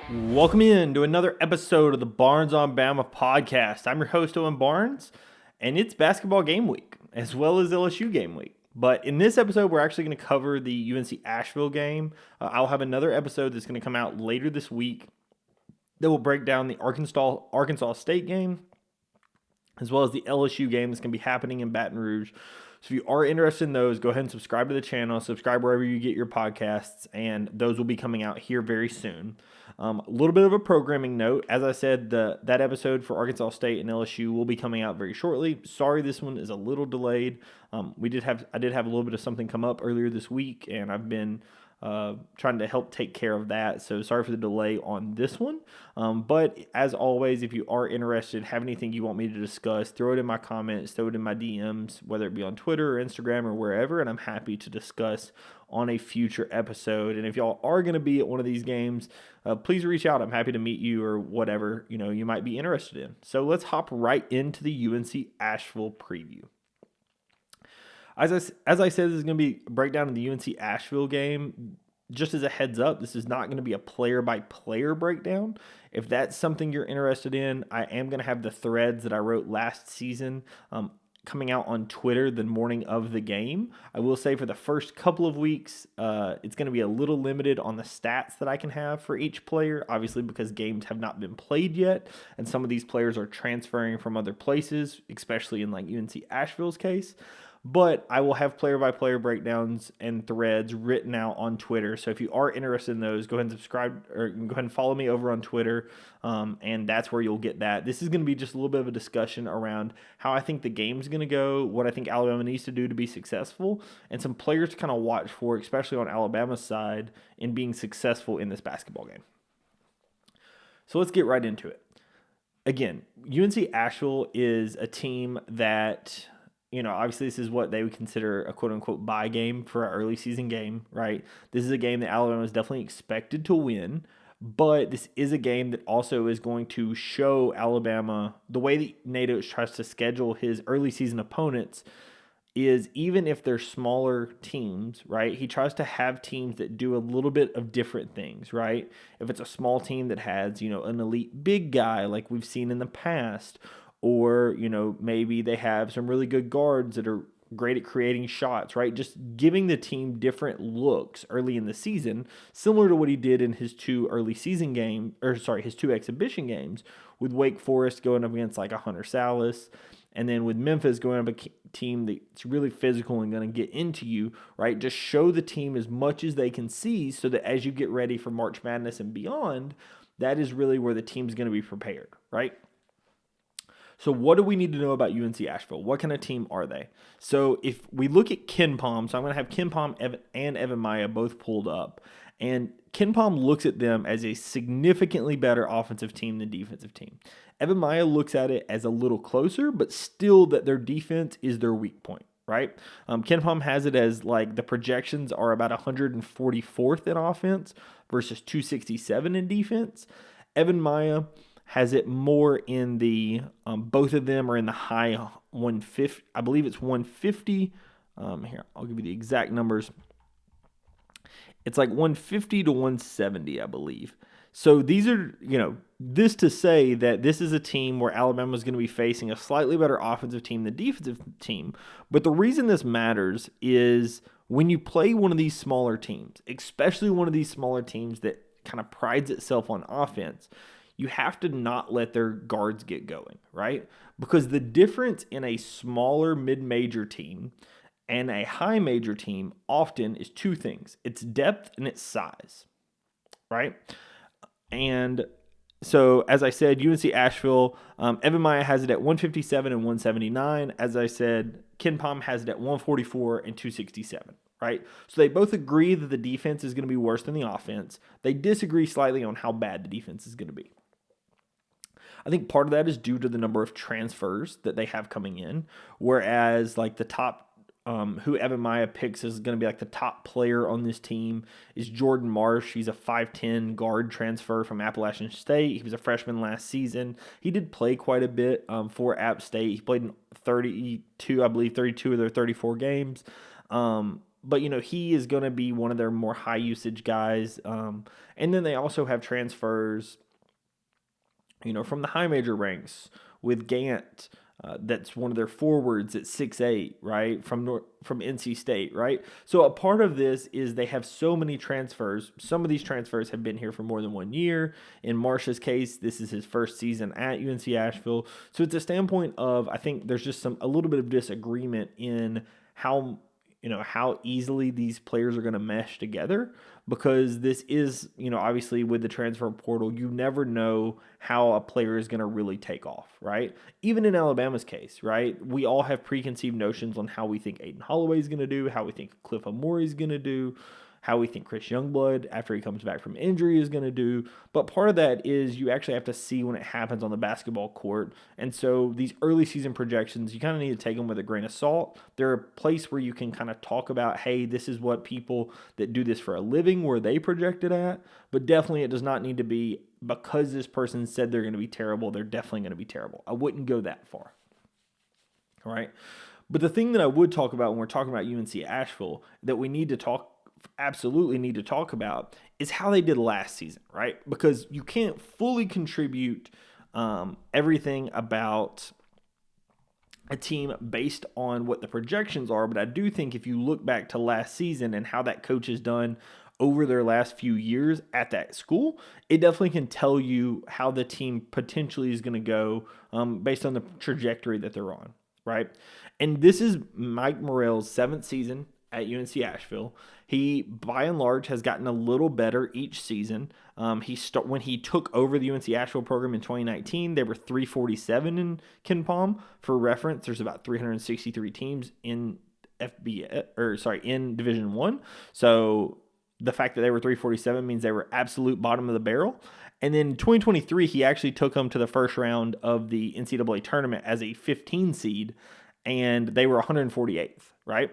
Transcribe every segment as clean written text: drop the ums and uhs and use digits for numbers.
Welcome in to another episode of the Barnes on Bama podcast. I'm your host, Owen Barnes, and it's basketball game week as well as LSU game week. But in this episode, we're actually going to cover the UNC Asheville game. I'll have another episode that's going to come out later this week that will break down the Arkansas State game as well as the LSU game that's going to be happening in Baton Rouge. So if you are interested in those, go ahead and subscribe to the channel, subscribe wherever you get your podcasts, and those will be coming out here very soon. A little bit of a programming note. As I said, that episode for Arkansas State and LSU will be coming out very shortly. Sorry, this one is a little delayed. I did have a little bit of something come up earlier this week, and I've been trying to help take care of that. So sorry for the delay on this one. But as always, if you are interested, have anything you want me to discuss, throw it in my comments, throw it in my DMs, whether it be on Twitter or Instagram or wherever, and I'm happy to discuss on a future episode. And if y'all are going to be at one of these games, please reach out. I'm happy to meet you or whatever, you might be interested in. So let's hop right into the UNC Asheville preview. As I said, this is going to be a breakdown of the UNC Asheville game. Just as a heads up, this is not going to be a player-by-player breakdown. If that's something you're interested in, I am going to have the threads that I wrote last season coming out on Twitter the morning of the game. I will say for the first couple of weeks, it's going to be a little limited on the stats that I can have for each player, obviously because games have not been played yet, and some of these players are transferring from other places, especially in like UNC Asheville's case. But I will have player-by-player breakdowns and threads written out on Twitter. So if you are interested in those, go ahead and subscribe or go ahead and follow me over on Twitter, and that's where you'll get that. This is going to be just a little bit of a discussion around how I think the game's going to go, what I think Alabama needs to do to be successful, and some players to kind of watch for, especially on Alabama's side, in being successful in this basketball game. So let's get right into it. Again, UNC Asheville is a team that, obviously this is what they would consider a quote-unquote bye game for an early season game, right? This is a game that Alabama is definitely expected to win, but this is a game that also is going to show Alabama the way that Nate Oates tries to schedule his early season opponents is even if they're smaller teams, right? He tries to have teams that do a little bit of different things, right? If it's a small team that has, an elite big guy like we've seen in the past, or, maybe they have some really good guards that are great at creating shots, right? Just giving the team different looks early in the season, similar to what he did in his two exhibition games with Wake Forest going up against like a Hunter Salas, and then with Memphis going up a team that's really physical and going to get into you, right? Just show the team as much as they can see so that as you get ready for March Madness and beyond, that is really where the team's going to be prepared, right? So what do we need to know about UNC Asheville? What kind of team are they? So if we look at KenPom, so I'm going to have KenPom and Evan Maya both pulled up. And KenPom looks at them as a significantly better offensive team than defensive team. Evan Maya looks at it as a little closer, but still that their defense is their weak point, right? KenPom has it as like the projections are about 144th in offense versus 267 in defense. Evan Maya has it more in the, both of them are in the high 150, I believe it's 150. Here, I'll give you the exact numbers. It's like 150 to 170, I believe. So these are, this to say that this is a team where Alabama is going to be facing a slightly better offensive team than defensive team. But the reason this matters is when you play one of these smaller teams, especially one of these smaller teams that kind of prides itself on offense, you have to not let their guards get going, right? Because the difference in a smaller mid-major team and a high-major team often is two things. It's depth and it's size, right? And so, as I said, UNC Asheville, Evan Maya has it at 157 and 179. As I said, KenPom has it at 144 and 267. Right? So they both agree that the defense is going to be worse than the offense. They disagree slightly on how bad the defense is going to be. I think part of that is due to the number of transfers that they have coming in, whereas like the top, who Evan Maya picks is going to be like the top player on this team is Jordan Marsh. He's a 5'10 guard transfer from Appalachian State. He was a freshman last season. He did play quite a bit for App State. He played in 32 of their 34 games. But, he is going to be one of their more high usage guys. And then they also have transfers, from the high major ranks with Gant. That's one of their forwards at 6'8", right? From NC State, right? So a part of this is they have so many transfers. Some of these transfers have been here for more than 1 year. In Marsh's case, this is his first season at UNC Asheville. So it's a standpoint of, I think there's just a little bit of disagreement in how easily these players are going to mesh together, because this is, obviously with the transfer portal, you never know how a player is going to really take off, right? Even in Alabama's case, right? We all have preconceived notions on how we think Aiden Holloway is going to do, how we think Cliff Amore is going to do, how we think Chris Youngblood, after he comes back from injury, is going to do. But part of that is you actually have to see when it happens on the basketball court. And so these early season projections, you kind of need to take them with a grain of salt. They're a place where you can kind of talk about, hey, this is what people that do this for a living, where they projected at. But definitely it does not need to be, because this person said they're going to be terrible, they're definitely going to be terrible. I wouldn't go that far. All right. But the thing that I would talk about when we're talking about UNC Asheville that we absolutely need to talk about is how they did last season, right? Because you can't fully contribute everything about a team based on what the projections are, but I do think if you look back to last season and how that coach has done over their last few years at that school, it definitely can tell you how the team potentially is going to go based on the trajectory that they're on, right? And this is Mike Morrell's 7th season at UNC Asheville. He, by and large, has gotten a little better each season. When he took over the UNC Asheville program in 2019, they were 347 in KenPom. For reference, there's about 363 teams in in Division I. So the fact that they were 347 means they were absolute bottom of the barrel. And then in 2023, he actually took them to the first round of the NCAA tournament as a 15 seed, and they were 148th, right?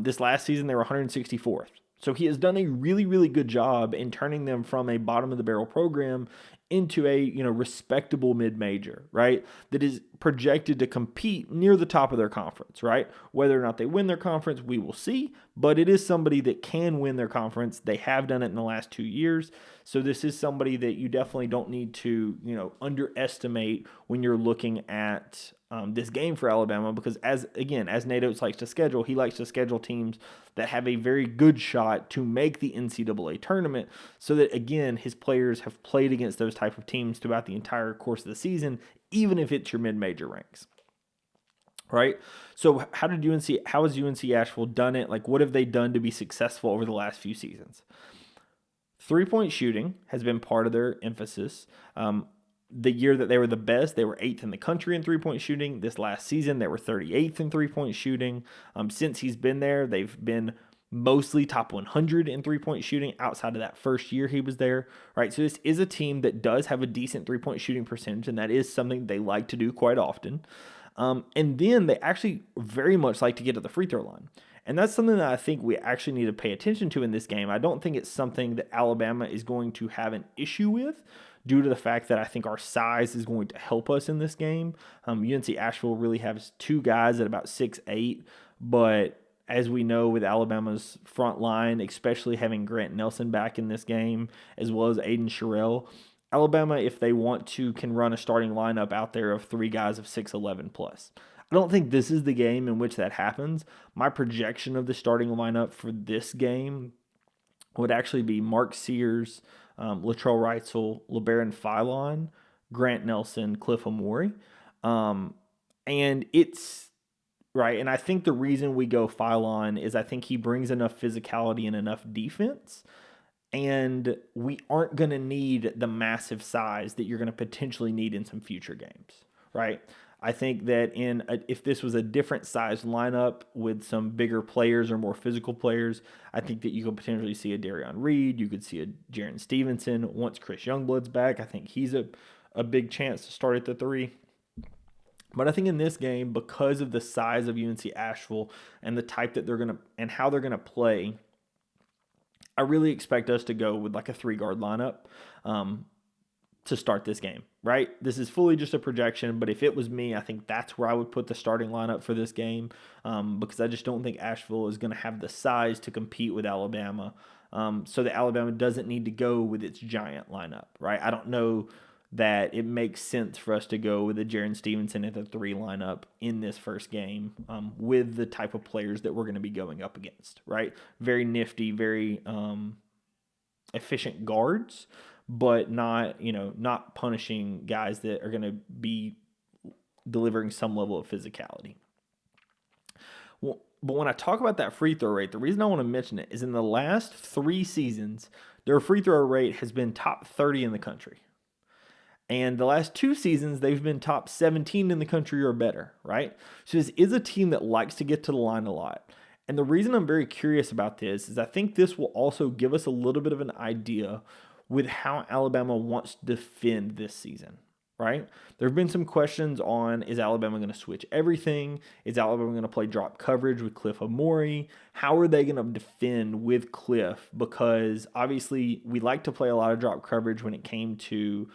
This last season, they were 164th. So he has done a really, really good job in turning them from a bottom of the barrel program into a, respectable mid-major, right? That is projected to compete near the top of their conference, right? Whether or not they win their conference, we will see, but it is somebody that can win their conference. They have done it in the last 2 years. So this is somebody that you definitely don't need to, underestimate when you're looking at this game for Alabama, because as Nate Oates likes to schedule, he likes to schedule teams that have a very good shot to make the NCAA tournament, so that, again, his players have played against those type of teams throughout the entire course of the season, even if it's your mid-major ranks. Right? So how has UNC Asheville done it? Like, what have they done to be successful over the last few seasons? 3-point shooting has been part of their emphasis. The year that they were the best, they were 8th in the country in 3-point shooting. This last season, they were 38th in 3-point shooting. Since he's been there, they've been mostly top 100 in 3-point shooting outside of that first year he was there, right? So this is a team that does have a decent 3-point shooting percentage, and that is something they like to do quite often. And then they actually very much like to get to the free throw line. And that's something that I think we actually need to pay attention to in this game. I don't think it's something that Alabama is going to have an issue with, due to the fact that I think our size is going to help us in this game. UNC Asheville really has 2 guys at about 6'8", but as we know with Alabama's front line, especially having Grant Nelson back in this game, as well as Aiden Sherrill, Alabama, if they want to, can run a starting lineup out there of 3 guys of 6'11 plus. I don't think this is the game in which that happens. My projection of the starting lineup for this game would actually be Mark Sears, Latrell Wrightsell, LeBaron Philon, Grant Nelson, Cliff Amore. And it's right. And I think the reason we go Philon is I think he brings enough physicality and enough defense. And we aren't going to need the massive size that you're going to potentially need in some future games, right? I think that if this was a different size lineup with some bigger players or more physical players, I think that you could potentially see a Darion Reed. You could see a Jaron Stevenson. Once Chris Youngblood's back, I think he's a big chance to start at the 3. But I think in this game, because of the size of UNC Asheville and the type that they're going to and how they're going to play, I really expect us to go with like a 3-guard lineup. to start this game, right? This is fully just a projection, but if it was me, I think that's where I would put the starting lineup for this game, because I just don't think Asheville is going to have the size to compete with Alabama. So that Alabama doesn't need to go with its giant lineup, right? I don't know that it makes sense for us to go with a Jaron Stevenson at the 3 lineup in this first game, with the type of players that we're going to be going up against, right? Very nifty, very efficient guards, but not punishing guys that are going to be delivering some level of physicality. Well, but when I talk about that free throw rate, the reason I want to mention it is in the last 3 seasons, their free throw rate has been top 30 in the country. And the last 2 seasons, they've been top 17 in the country or better, right? So this is a team that likes to get to the line a lot. And the reason I'm very curious about this is I think this will also give us a little bit of an idea with how Alabama wants to defend this season, right? There have been some questions on, is Alabama going to switch everything? Is Alabama going to play drop coverage with Cliff Amori? How are they going to defend with Cliff? Because obviously we like to play a lot of drop coverage when it came to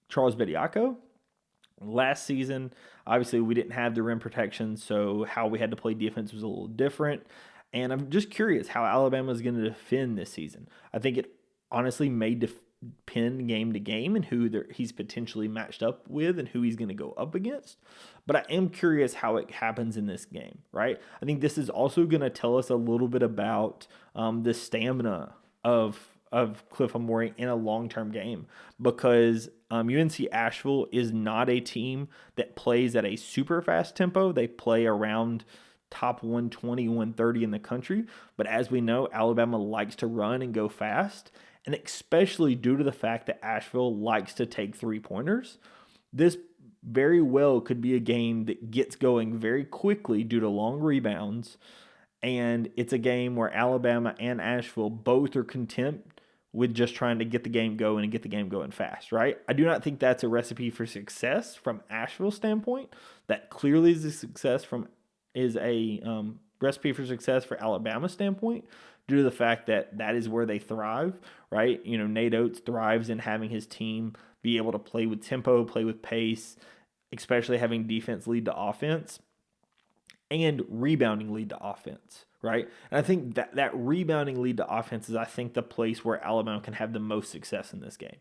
Charles Bediako. Last season, obviously we didn't have the rim protection, so how we had to play defense was a little different. And I'm just curious how Alabama is going to defend this season. I think it honestly may depend game to game and who he's potentially matched up with and who he's going to go up against. But I am curious how it happens in this game, right? I think this is also going to tell us a little bit about the stamina of Cliff Amori in a long-term game, because UNC Asheville is not a team that plays at a super fast tempo. They play around top 120, 130 in the country. But as we know, Alabama likes to run and go fast, and especially due to the fact that Asheville likes to take 3-pointers, this very well could be a game that gets going very quickly due to long rebounds. And it's a game where Alabama and Asheville both are content with just trying to get the game going and get the game going fast, right? I do not think that's a recipe for success from Asheville's standpoint. That clearly is a recipe for success for Alabama's standpoint, due to the fact that that is where they thrive, right? Nate Oates thrives in having his team be able to play with tempo, play with pace, especially having defense lead to offense and rebounding lead to offense, right? And I think that rebounding lead to offense is, I think, the place where Alabama can have the most success in this game.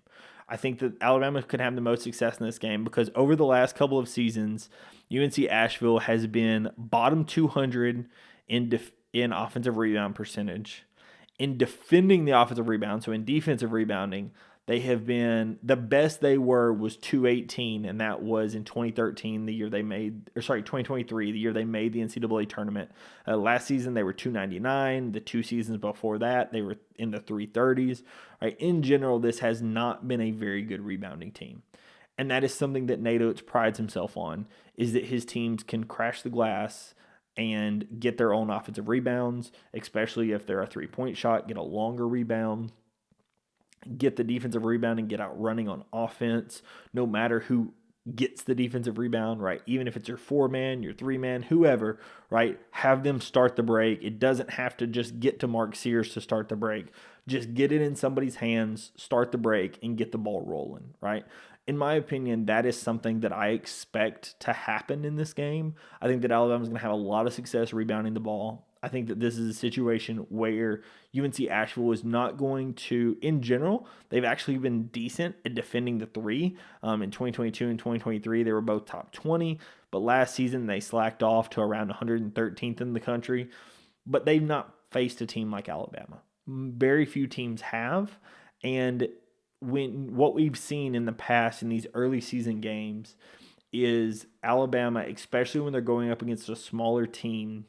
I think that Alabama can have the most success in this game because over the last couple of seasons, UNC Asheville has been bottom 200 in offensive rebound percentage. In defending the offensive rebound, so in defensive rebounding, they have been, the best they were was 218, and that was in 2013, the year they made, 2023, the year they made the NCAA tournament. Last season, they were 299. The 2 seasons before that, they were in the 330s. Right? In general, this has not been a very good rebounding team. And that is something that Nate Oates prides himself on, is that his teams can crash the glass and get their own offensive rebounds, especially if they're a 3-point shot, get a longer rebound, get the defensive rebound and get out running on offense, no matter who gets the defensive rebound, right? Even if it's your 4-man, your 3-man, whoever, right? Have them start the break. It doesn't have to just get to Mark Sears to start the break. Just get it in somebody's hands, start the break, and get the ball rolling, right? In my opinion, that is something that I expect to happen in this game. I think that Alabama's going to have a lot of success rebounding the ball. I think that this is a situation where UNC Asheville is not going to, in general, they've actually been decent at defending the 3. In 2022 and 2023, they were both top 20. But last season, they slacked off to around 113th in the country. But they've not faced a team like Alabama. Very few teams have. And what we've seen in the past in these early season games is Alabama, especially when they're going up against a smaller team,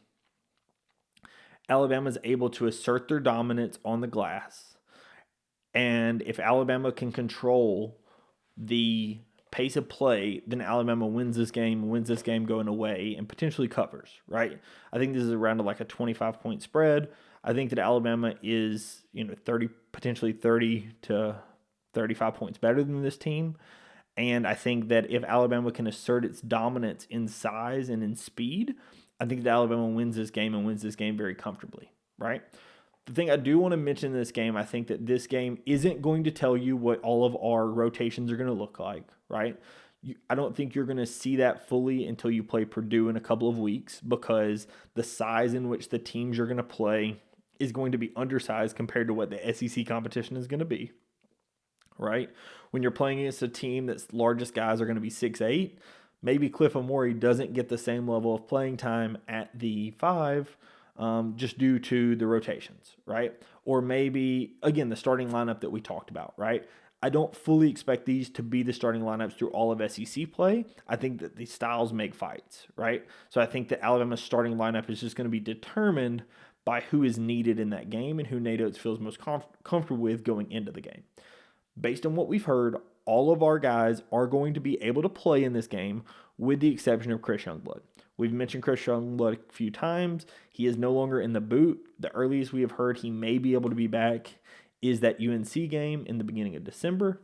Alabama's able to assert their dominance on the glass. And if Alabama can control the pace of play, then Alabama wins this game going away, and potentially covers, right? I think this is around like a 25-point spread. I think that Alabama is, potentially 30 to 35 points better than this team. And I think that if Alabama can assert its dominance in size and in speed, I think that Alabama wins this game and wins this game very comfortably, right? The thing I do want to mention in this game, I think that this game isn't going to tell you what all of our rotations are going to look like, right? I don't think you're going to see that fully until you play Purdue in a couple of weeks, because the size in which the teams you're going to play is going to be undersized compared to what the SEC competition is going to be, right? When you're playing against a team that's largest guys are going to be 6'8", maybe Cliff Amore doesn't get the same level of playing time at the 5, just due to the rotations, right? Or maybe, again, the starting lineup that we talked about, right? I don't fully expect these to be the starting lineups through all of SEC play. I think that the styles make fights, right? So I think that Alabama's starting lineup is just going to be determined by who is needed in that game and who Nate Oates feels most comfortable with going into the game. Based on what we've heard, all of our guys are going to be able to play in this game with the exception of Chris Youngblood. We've mentioned Chris Youngblood a few times. He is no longer in the boot. The earliest we have heard he may be able to be back is that UNC game in the beginning of December.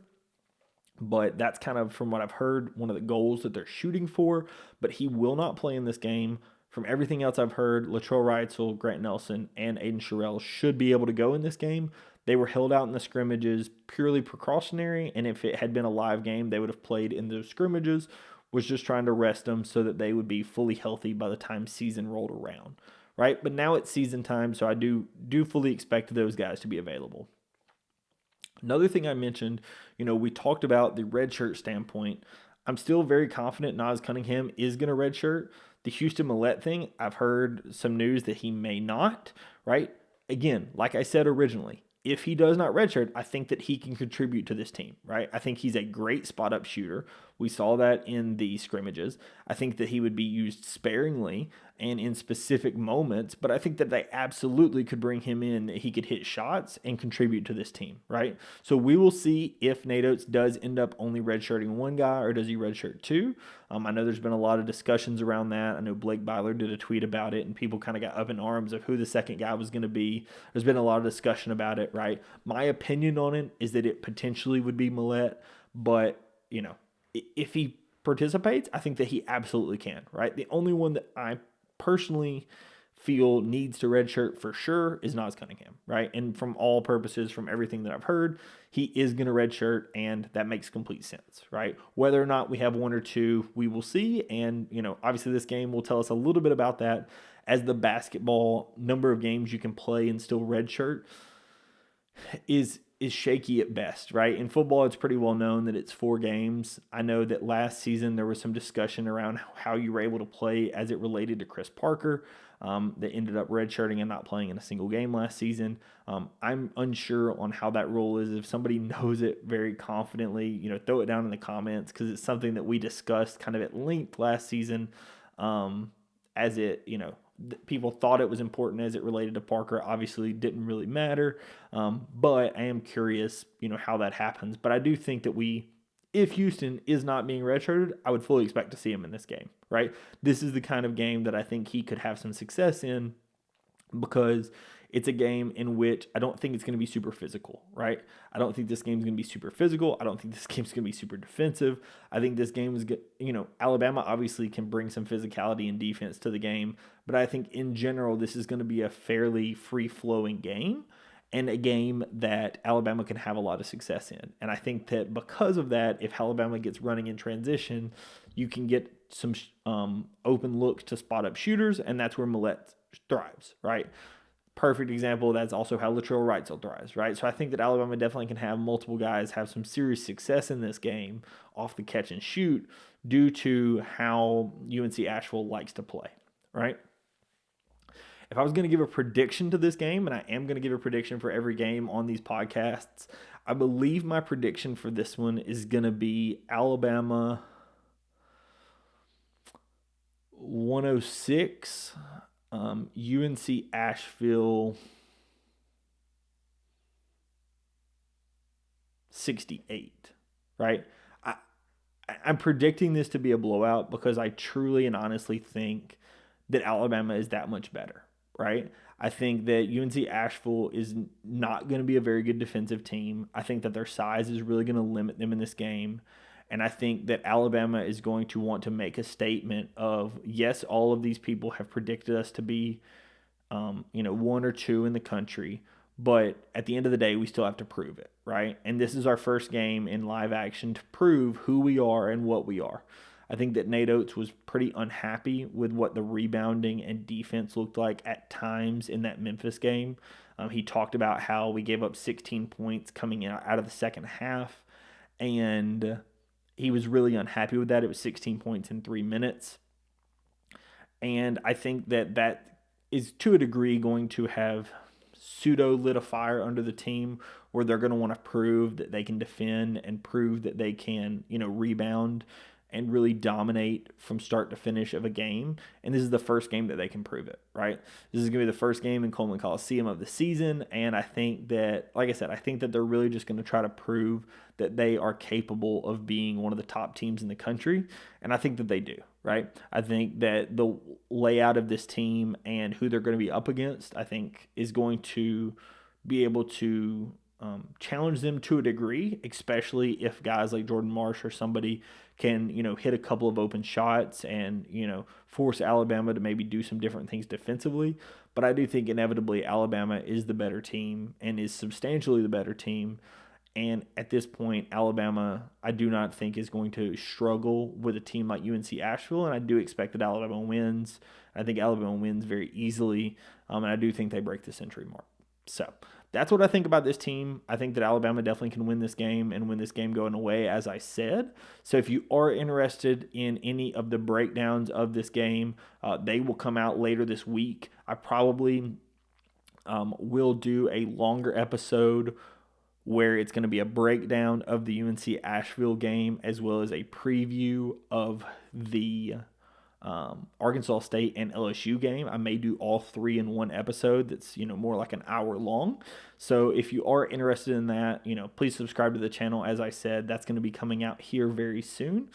But that's kind of, from what I've heard, one of the goals that they're shooting for. But he will not play in this game. From everything else I've heard, Latrell Reitzel, Grant Nelson, and Aiden Sherrill should be able to go in this game. They were held out in the scrimmages purely precautionary, and if it had been a live game, they would have played in those scrimmages. Was just trying to rest them so that they would be fully healthy by the time season rolled around, right? But now it's season time, so I do fully expect those guys to be available. Another thing I mentioned, we talked about the redshirt standpoint. I'm still very confident Nas Cunningham is going to redshirt. The Houston Millette thing, I've heard some news that he may not, right? Again, like I said originally, if he does not redshirt, I think that he can contribute to this team, right? I think he's a great spot-up shooter. We saw that in the scrimmages. I think that he would be used sparingly and in specific moments, but I think that they absolutely could bring him in. He could hit shots and contribute to this team, right? So we will see if Nate Oates does end up only redshirting one guy or does he redshirt two. I know there's been a lot of discussions around that. I know Blake Byler did a tweet about it, and people kind of got up in arms of who the second guy was going to be. There's been a lot of discussion about it, right? My opinion on it is that it potentially would be Millette, but, if he participates, I think that he absolutely can, right? The only one that I personally feel needs to redshirt for sure is Nas Cunningham, right? And from all purposes, from everything that I've heard, he is going to redshirt, and that makes complete sense, right? Whether or not we have one or two, we will see. And, obviously this game will tell us a little bit about that, as the basketball number of games you can play and still redshirt is shaky at best, right? In football, it's pretty well known that it's 4 games. I know that last season there was some discussion around how you were able to play as it related to Chris Parker, that ended up redshirting and not playing in a single game last season. I'm unsure on how that rule is. If somebody knows it very confidently, throw it down in the comments, because it's something that we discussed kind of at length last season, as it, people thought it was important as it related to Parker. Obviously didn't really matter, but I am curious, how that happens. But I do think that if Houston is not being redshirted, I would fully expect to see him in this game, right? This is the kind of game that I think he could have some success in, because it's a game in which I don't think it's going to be super physical, right? I don't think this game's going to be super physical. I don't think this game's going to be super defensive. I think this game is good. Alabama obviously can bring some physicality and defense to the game, but I think in general, this is going to be a fairly free-flowing game, and a game that Alabama can have a lot of success in. And I think that because of that, if Alabama gets running in transition, you can get some open looks to spot-up shooters, and that's where Millette thrives, right? Perfect example, that's also how Latrell Reitzel thrives, right? So I think that Alabama definitely can have multiple guys have some serious success in this game off the catch and shoot due to how UNC Asheville likes to play, right? If I was going to give a prediction to this game, and I am going to give a prediction for every game on these podcasts, I believe my prediction for this one is going to be Alabama 106, UNC Asheville 68, right? I'm predicting this to be a blowout because I truly and honestly think that Alabama is that much better, right? I think that UNC Asheville is not going to be a very good defensive team. I think that their size is really going to limit them in this game. And I think that Alabama is going to want to make a statement of, yes, all of these people have predicted us to be one or two in the country. But at the end of the day, we still have to prove it, right? And this is our first game in live action to prove who we are and what we are. I think that Nate Oates was pretty unhappy with what the rebounding and defense looked like at times in that Memphis game. He talked about how we gave up 16 points coming out of the second half, and he was really unhappy with that. It was 16 points in 3 minutes. And I think that is to a degree going to have pseudo lit a fire under the team where they're going to want to prove that they can defend and prove that they can, rebound and really dominate from start to finish of a game. And this is the first game that they can prove it, right? This is going to be the first game in Coleman Coliseum of the season. And I think that, like I said, I think that they're really just going to try to prove that they are capable of being one of the top teams in the country. And I think that they do, right? I think that the layout of this team and who they're going to be up against, I think, is going to be able to challenge them to a degree, especially if guys like Jordan Marsh or somebody can, hit a couple of open shots and, force Alabama to maybe do some different things defensively. But I do think inevitably Alabama is the better team and is substantially the better team. And at this point, Alabama, I do not think is going to struggle with a team like UNC Asheville. And I do expect that Alabama wins. I think Alabama wins very easily. And I do think they break the century mark. So that's what I think about this team. I think that Alabama definitely can win this game and win this game going away, as I said. So if you are interested in any of the breakdowns of this game, they will come out later this week. I probably will do a longer episode where it's going to be a breakdown of the UNC Asheville game as well as a preview of the Arkansas State and LSU game. I may do all three in one episode that's, more like an hour long. So if you are interested in that, please subscribe to the channel. As I said, that's going to be coming out here very soon.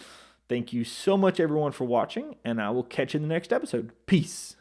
Thank you so much, everyone, for watching, and I will catch you in the next episode. Peace.